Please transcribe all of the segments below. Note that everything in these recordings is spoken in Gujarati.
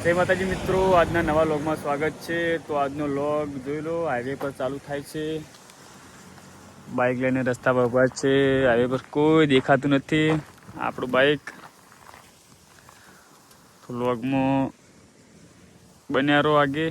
જય માતાજી મિત્રો, આજના નવા લોગમાં સ્વાગત છે. તો આજનો લોગ જોઈ લો, હાઈવે પર ચાલુ થાય છે. બાઇક લઈને રસ્તા પર ઉભા છે. હાઈવે પર કોઈ દેખાતું નથી. આપણું બાઇક તો લોગમાં બન્યા રહો આગે.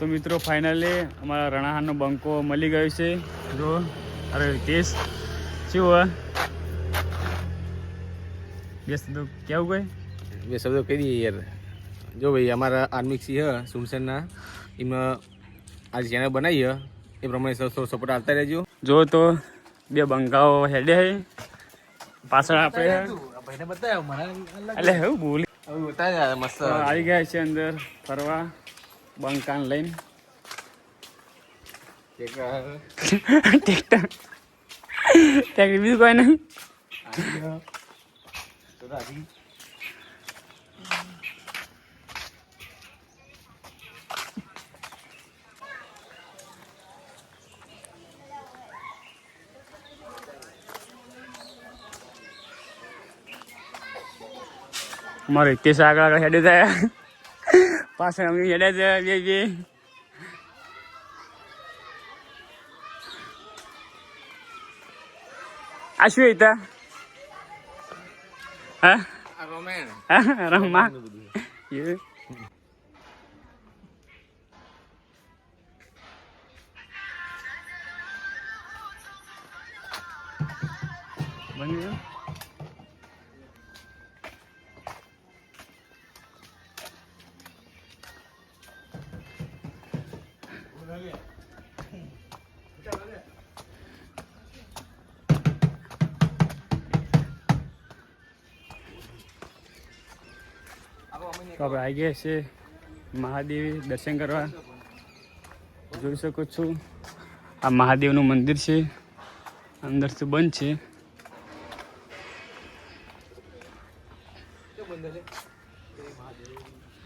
તો મિત્રો ફાઇનલી અમારા રણાહાનો બંકો મળી ગયો છે. જો અરે ટેસ્ટ શું હોય બે શબ્દો કેવું બે શબ્દો કહી દઈએ યાર. જો ભાઈ અમારા આર્મિક સિંહ સુમસરના એમાં આજે ચેનલ બનાવી એ પ્રમાણે સપોર્ટ આવતા રહેજો. જો તો બે બંકાઓ હેડે હે પાછળ આપણે એટલે હું બોલી મસ્ત આવી ગયા છે અંદર ફરવા બંકાન લઈને. ટેક્ટર બીજું કોઈ નહીં. અમારે કેસ આગળ હેડે જાય પાછળ અમે હેડે છે બે આ શું હતા હા રમવા બની તો આપણે આવી ગયા છે મહાદેવી દર્શન કરવા. જોઈ શકો છો આ મહાદેવનું મંદિર છે. અંદરથી બંધ છે.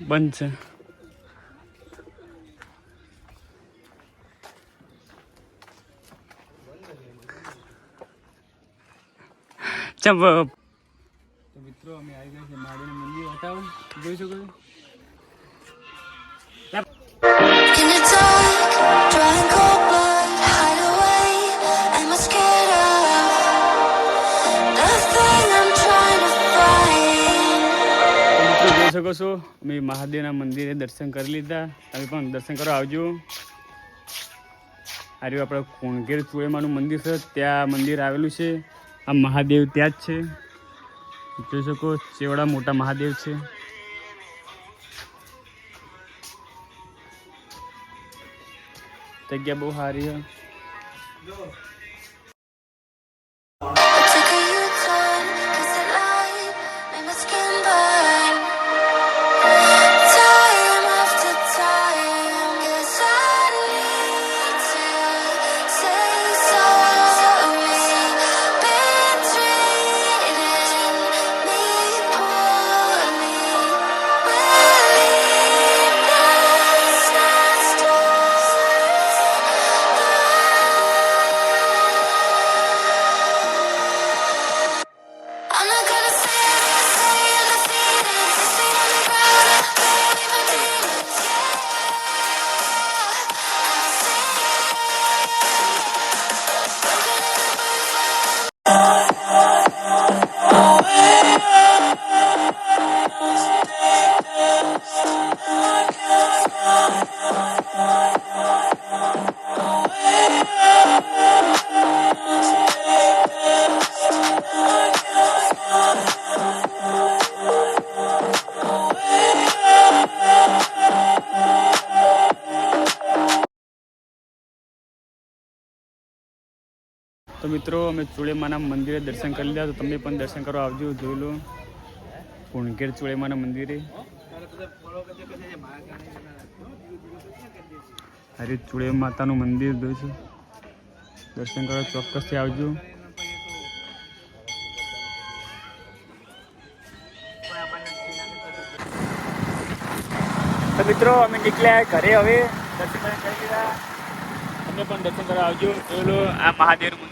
બંધ છે. ચમ તો મિત્રો અમે આવી ગયા છે મહાદેવનું મંદિર. બતાવો જોઈ શકો છો. In the dark, drawing cold blood, hide away. Am I scared of the thing I'm trying to find? મિત્રો જોઈ શકો છો અમે મહાદેવના મંદિરે દર્શન કરી લીધા. તમે પણ દર્શન કરવા આવજો. આ રહ્યું આપણે કોણગેર ચુડેમાનું મંદિર છે. ત્યાં મંદિર આવેલું છે. આ મહાદેવ ત્યાં જ છે. જોઈ શકો ચેવડા મોટા મહાદેવ છે. જગ્યા બહુ સારી છે. Took a U-turn 'cause the light made my skin burn. Time after time, 'cause I need to say sorry. Been treating me poorly. Willingness not stories. તો મિત્રો અમે ચુળેમાના મંદિરે દર્શન કરી લીધા, તો તમે પણ દર્શન કરવા આવજો. જોઈ લો કુણકેર ચુળેમાના મંદિરે. હરે ચુળે માતાનું મંદિર જોઈશું, દર્શન કરવા ચોક્કસથી આવજો. તો મિત્રો અમે નીકળ્યા ઘરે, હવે દર્શન કરી લીધા. તમે પણ દર્શન કરવા આવજો. જોઈ લો આ મહાદેવ મંદિર.